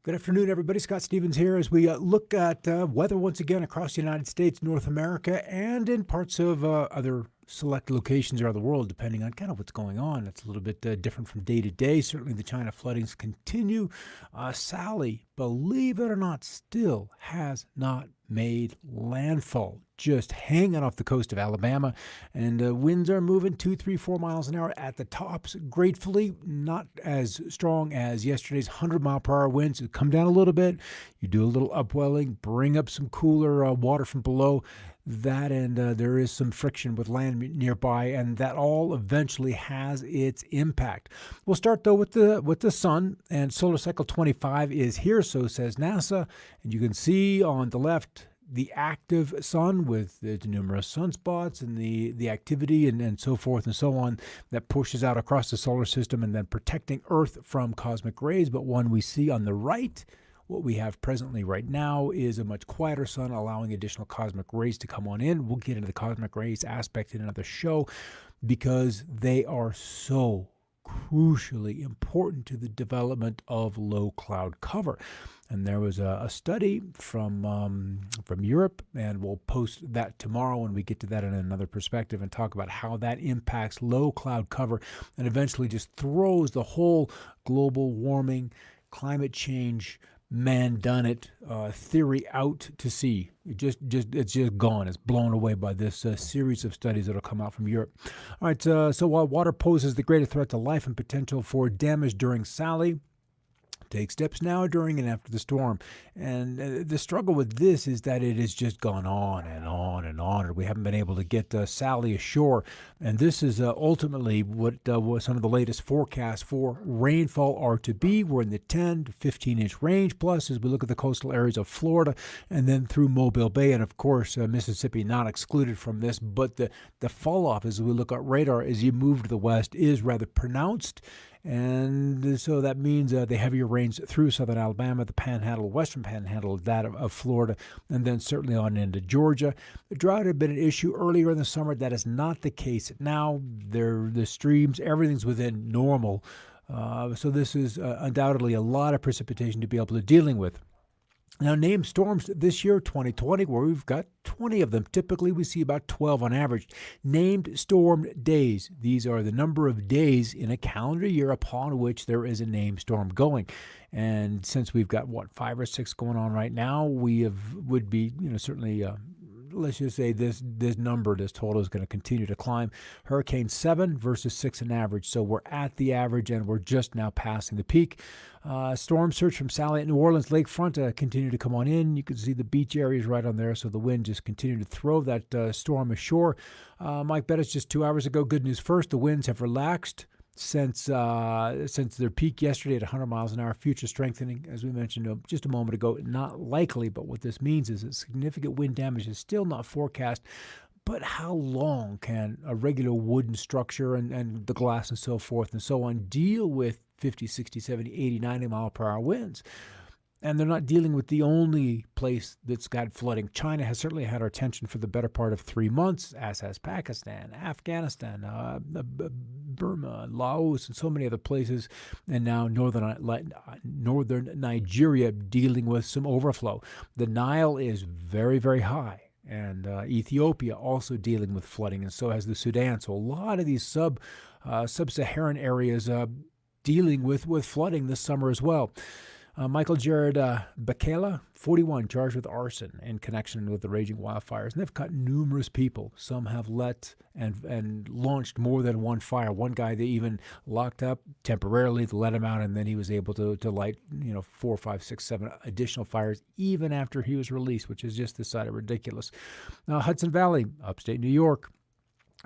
Good afternoon, everybody. Scott Stevens here as we look at weather once again across the United States, North America, and in parts of other select locations around the world, depending on kind of what's going on. It's a little bit different from day to day. Certainly the China floodings continue. Sally, believe it or not, still has not made landfall, just hanging off the coast of Alabama. And winds are moving 2, 3, 4 miles an hour at the tops. Gratefully, not as strong as yesterday's 100-mile-per-hour winds. It come down a little bit. You do a little upwelling, bring up some cooler water from below. That and there is some friction with land nearby, and that all eventually has its impact. We'll start though with the sun, and solar cycle 25 is here, so says NASA, and you can see on the left the active sun with the numerous sunspots and the activity and so forth and so on that pushes out across the solar system and then protecting Earth from cosmic rays. But one we see on the right, what we have presently right now is a much quieter sun, allowing additional cosmic rays to come on in. We'll get into the cosmic rays aspect in another show because they are so crucially important to the development of low cloud cover. And there was a study from Europe, and we'll post that tomorrow when we get to that in another perspective and talk about how that impacts low cloud cover and eventually just throws the whole global warming, climate change, man done it theory out to sea. It's just gone. It's blown away by this series of studies that will come out from Europe. All right, so while water poses the greatest threat to life and potential for damage during Sally, take steps now, during, and after the storm. And the struggle with this is that it has just gone on and on and on, and we haven't been able to get Sally ashore. And this is ultimately what some of the latest forecasts for rainfall are to be. We're in the 10 to 15-inch range plus as we look at the coastal areas of Florida and then through Mobile Bay. And, of course, Mississippi not excluded from this. But the fall-off as we look at radar as you move to the west is rather pronounced. And so that means the heavier rains through southern Alabama, the panhandle, western panhandle, that of Florida, and then certainly on into Georgia. The drought had been an issue earlier in the summer. That is not the case now. The streams, everything's within normal. So this is undoubtedly a lot of precipitation to be able to dealing with. Now, named storms this year, 2020, where we've got 20 of them. Typically, we see about 12 on average. Named storm days. These are the number of days in a calendar year upon which there is a named storm going. And since we've got, 5 or 6 going on right now, would be, certainly... let's just say this total is going to continue to climb. Hurricane 7 versus 6 on average. So we're at the average, and we're just now passing the peak. Storm surge from Sally at New Orleans lakefront continue to come on in. You can see the beach areas right on there, so the wind just continued to throw that storm ashore. Mike Bettis just 2 hours ago. Good news first, the winds have relaxed since their peak yesterday at 100 miles an hour. Future strengthening, as we mentioned just a moment ago, not likely, but what this means is that significant wind damage is still not forecast. But how long can a regular wooden structure and the glass and so forth and so on deal with 50, 60, 70, 80, 90 mile per hour winds? And they're not dealing with the only place that's got flooding. China has certainly had our attention for the better part of 3 months, as has Pakistan, Afghanistan, Burma, Laos, and so many other places. And now northern Nigeria dealing with some overflow. The Nile is very, very high. And Ethiopia also dealing with flooding, and so has the Sudan. So a lot of these sub-Saharan areas dealing with flooding this summer as well. Michael Jared Bakela, 41, charged with arson in connection with the raging wildfires. And they've cut numerous people. Some have let and launched more than one fire. One guy they even locked up temporarily to let him out, and then he was able to light 4, 5, 6, 7 additional fires even after he was released, which is just this side of ridiculous. Now, Hudson Valley, upstate New York.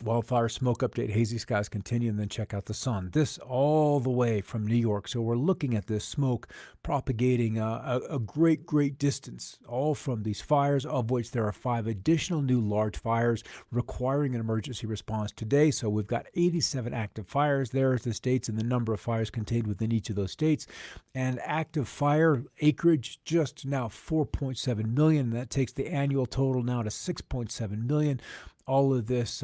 Wildfire smoke update, hazy skies continue, and then check out the sun. This all the way from New York. So we're looking at this smoke propagating a great distance, all from these fires, of which there are 5 additional new large fires requiring an emergency response today. So we've got 87 active fires. There's the states and the number of fires contained within each of those states. And active fire acreage just now 4.7 million. And that takes the annual total now to 6.7 million. All of this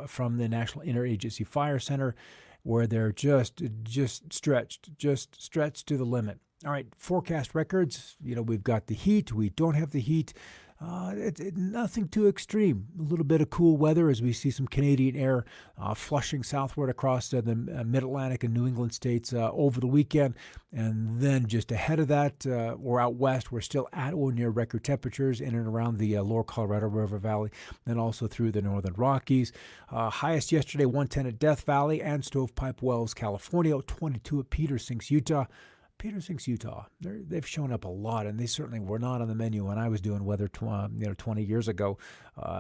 from the National Interagency Fire Center, where they're just stretched to the limit. All right, forecast records. We've got the heat. We don't have the heat. Nothing too extreme. A little bit of cool weather as we see some Canadian air flushing southward across the mid-Atlantic and New England states over the weekend. And then just ahead of that, or out west, we're still at or near record temperatures in and around the lower Colorado River Valley, and also through the northern Rockies. Highest yesterday, 110 at Death Valley and Stovepipe Wells, California, 22 at Peter Sinks, Utah. Peter Sinks, Utah. They've shown up a lot, and they certainly were not on the menu when I was doing weather 20 years ago.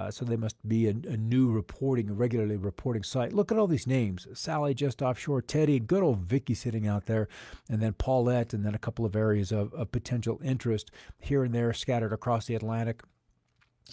So they must be a new regularly reporting site. Look at all these names. Sally just offshore, Teddy, good old Vicky sitting out there, and then Paulette, and then a couple of areas of potential interest here and there scattered across the Atlantic.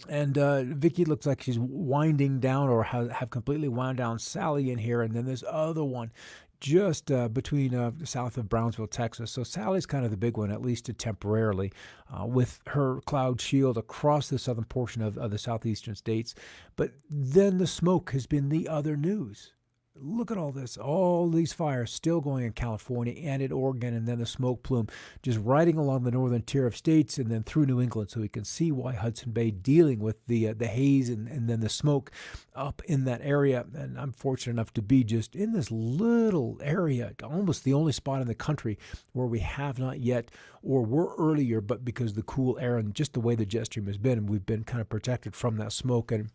And Vicky looks like she's winding down or have completely wound down Sally in here, and then this other one just between south of Brownsville, Texas. So Sally's kind of the big one, at least temporarily, with her cloud shield across the southern portion of the southeastern states. But then the smoke has been the other news. Look at all this, all these fires still going in California and in Oregon, and then the smoke plume just riding along the northern tier of states and then through New England. So we can see why Hudson Bay dealing with the haze and then the smoke up in that area. And I'm fortunate enough to be just in this little area, almost the only spot in the country where we have not yet, or were earlier, but because of the cool air and just the way the jet stream has been, we've been kind of protected from that smoke. And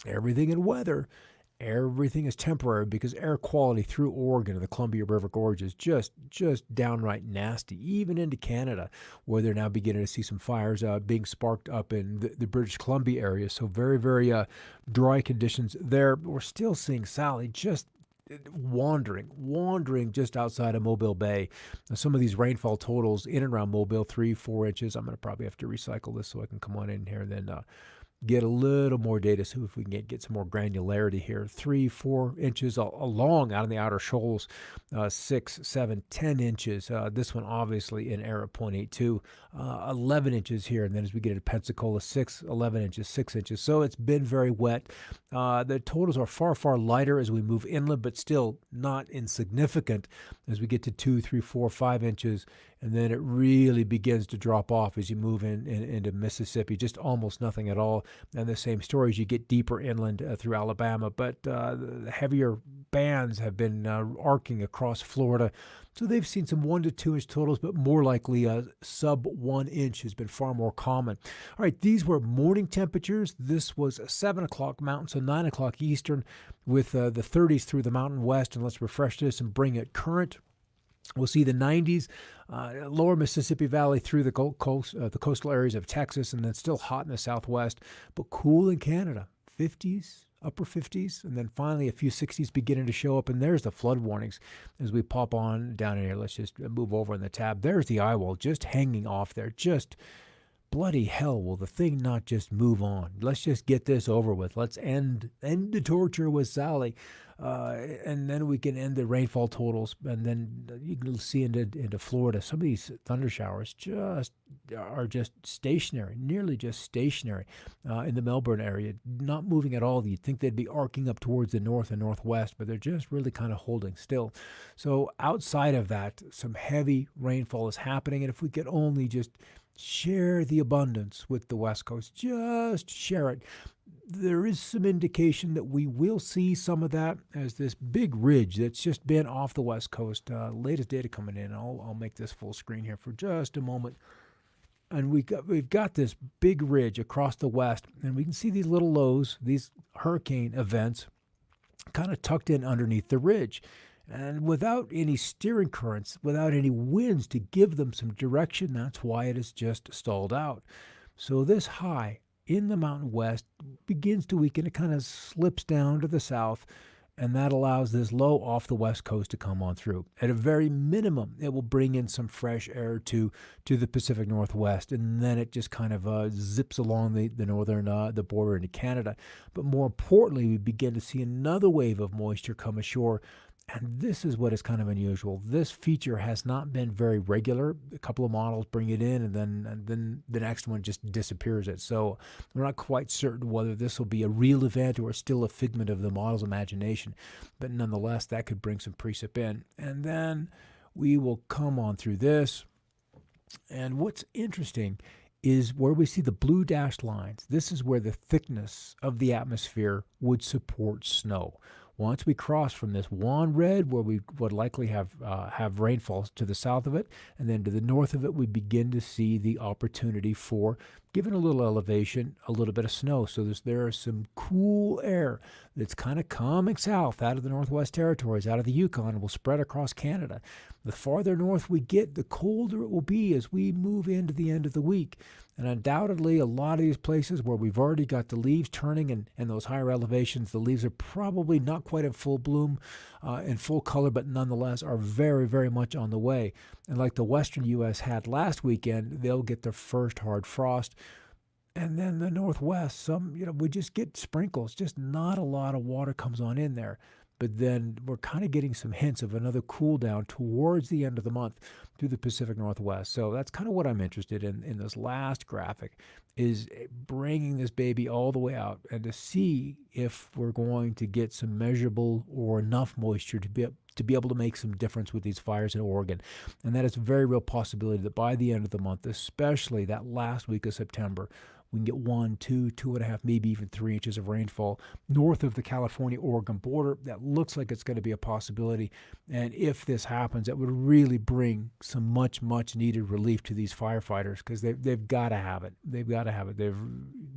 everything in weather, everything is temporary because air quality through Oregon and the Columbia River Gorge is just downright nasty, even into Canada, where they're now beginning to see some fires being sparked up in the British Columbia area. So very, very dry conditions there. We're still seeing Sally just wandering just outside of Mobile Bay. Some of these rainfall totals in and around Mobile, 3-4 inches. I'm going to probably have to recycle this so I can come on in here and then get a little more data, so if we can get some more granularity here. 3-4 inches along out in the outer shoals, 6, 7, 10 inches. This one obviously in air at 0.82, 11 inches here, and then as we get into Pensacola, 11 inches, 6 inches. So it's been very wet. The totals are far lighter as we move inland, but still not insignificant as we get to 2, 3, 4, 5 inches. And then it really begins to drop off as you move into Mississippi, just almost nothing at all. And the same story as you get deeper inland through Alabama. But the heavier bands have been arcing across Florida. So they've seen some 1 to 2 inch totals, but more likely sub 1 inch has been far more common. All right, these were morning temperatures. This was 7 o'clock Mountain, so 9 o'clock Eastern, with the 30s through the Mountain West. And let's refresh this and bring it current. We'll see the 90s, lower Mississippi Valley through the coastal areas of Texas, and then still hot in the southwest, but cool in Canada. 50s, upper 50s, and then finally a few 60s beginning to show up, and there's the flood warnings as we pop on down in here. Let's just move over in the tab. There's the eye wall just hanging off there. Just bloody hell, will the thing not just move on? Let's just get this over with. Let's end the torture with Sally. And then we can end the rainfall totals, and then you can see into Florida. Some of these thunder showers are just stationary, nearly just stationary in the Melbourne area, not moving at all. You'd think they'd be arcing up towards the north and northwest, but they're just really kind of holding still. So outside of that, some heavy rainfall is happening, and if we could only just share the abundance with the West Coast, just share it. There is some indication that we will see some of that as this big ridge that's just been off the West Coast. Latest data coming in. I'll make this full screen here for just a moment. And we've got this big ridge across the west, and we can see these little lows, these hurricane events, kind of tucked in underneath the ridge. And without any steering currents, without any winds to give them some direction, that's why it is just stalled out. So this high in the Mountain West begins to weaken. It kind of slips down to the south, and that allows this low off the West Coast to come on through. At a very minimum, it will bring in some fresh air to the Pacific Northwest, and then it just kind of zips along the northern the border into Canada. But more importantly, we begin to see another wave of moisture come ashore. And this is what is kind of unusual. This feature has not been very regular. A couple of models bring it in, and then the next one just disappears it. So we're not quite certain whether this will be a real event or still a figment of the model's imagination. But nonetheless, that could bring some precip in. And then we will come on through this. And what's interesting is where we see the blue dashed lines. This is where the thickness of the atmosphere would support snow. Once we cross from this wan red, where we would likely have rainfall to the south of it, and then to the north of it, we begin to see the opportunity for, given a little elevation, a little bit of snow. So there is some cool air that's kind of coming south out of the Northwest Territories, out of the Yukon, and will spread across Canada. The farther north we get, the colder it will be as we move into the end of the week. And undoubtedly, a lot of these places where we've already got the leaves turning and those higher elevations, the leaves are probably not quite in full bloom, in full color, but nonetheless are very, very much on the way. And like the western U.S. had last weekend, they'll get their first hard frost. And then the Northwest, we just get sprinkles, just not a lot of water comes on in there. But then we're kind of getting some hints of another cool down towards the end of the month through the Pacific Northwest. So that's kind of what I'm interested in this last graphic, is bringing this baby all the way out and to see if we're going to get some measurable or enough moisture to be able to make some difference with these fires in Oregon. And that is a very real possibility that by the end of the month, especially that last week of September, we can get 1, 2, 2.5, maybe even 3 inches of rainfall north of the California-Oregon border. That looks like it's going to be a possibility. And if this happens, that would really bring some much, much needed relief to these firefighters, because they've got to have it. They've got to have it.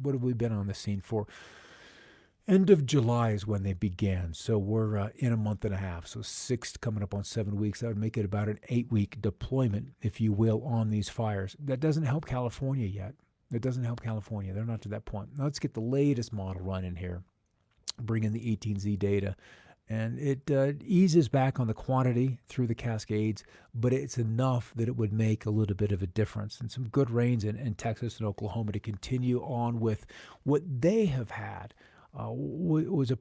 What have we been on the scene for? End of July is when they began. So we're in a month and a half. So 6 coming up on 7 weeks. That would make it about an 8-week deployment, if you will, on these fires. That doesn't help California yet. It doesn't help California. They're not to that point. Now let's get the latest model run in here, bring in the 18Z data. And it eases back on the quantity through the Cascades, but it's enough that it would make a little bit of a difference. And some good rains in Texas and Oklahoma to continue on with what they have had was a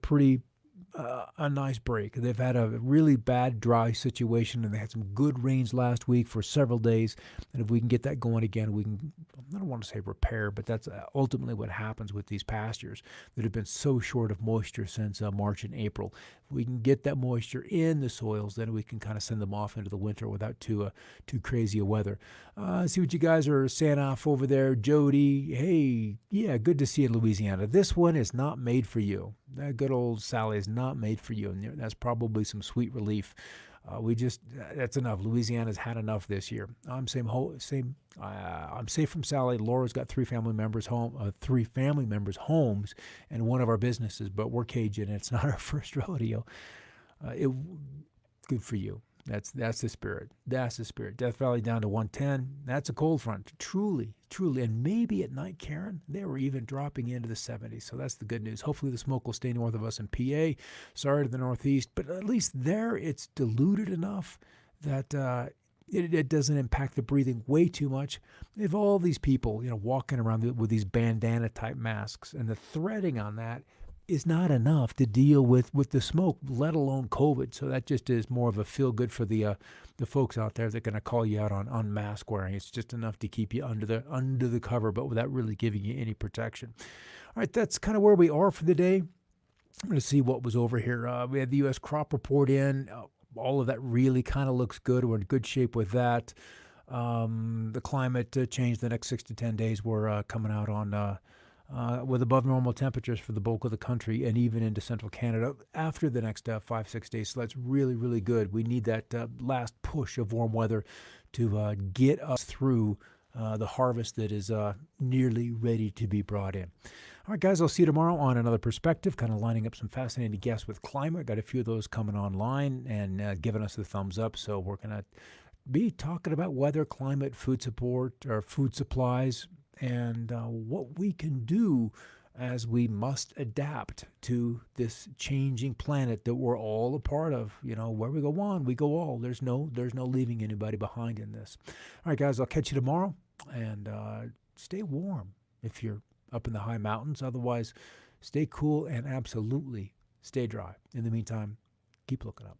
nice break. They've had a really bad dry situation, and they had some good rains last week for several days. And if we can get that going again, we can, I don't want to say repair, but that's ultimately what happens with these pastures that have been so short of moisture since March and April. If we can get that moisture in the soils, then we can kind of send them off into the winter without too crazy a weather. See what you guys are saying off over there. Jody, hey, yeah, good to see you in Louisiana. This one is not made for you. That good old Sally is not made for you, and that's probably some sweet relief. That's enough. Louisiana's had enough this year. I'm safe from Sally. Laura's got 3 family members homes, and one of our businesses, but we're Cajun. It's not our first rodeo. Good for you. That's the spirit. That's the spirit. Death Valley down to 110. That's a cold front. Truly. And maybe at night, Karen, they were even dropping into the 70s. So that's the good news. Hopefully the smoke will stay north of us in PA. Sorry to the Northeast. But at least there it's diluted enough that it doesn't impact the breathing way too much. They have all these people, walking around with these bandana-type masks. And the threading on that is not enough to deal with the smoke, let alone COVID. So that just is more of a feel good for the folks out there that are going to call you out on mask wearing. It's just enough to keep you under the cover, but without really giving you any protection. All right, that's kind of where we are for the day. I'm going to see what was over here. We had the U.S. crop report in. All of that really kind of looks good. We're in good shape with that. The climate change the next 6 to 10 days, we're coming out on with above normal temperatures for the bulk of the country and even into central Canada after the next 5-6 days. So that's really, really good. We need that last push of warm weather to get us through the harvest that is nearly ready to be brought in. All right, guys, I'll see you tomorrow on Another Perspective, kind of lining up some fascinating guests with climate. Got a few of those coming online and giving us the thumbs up. So we're going to be talking about weather, climate, food support, or food supplies, and what we can do as we must adapt to this changing planet that we're all a part of. Where we go one, we go all. There's no leaving anybody behind in this. All right, guys, I'll catch you tomorrow, and stay warm if you're up in the high mountains. Otherwise, stay cool and absolutely stay dry. In the meantime, keep looking up.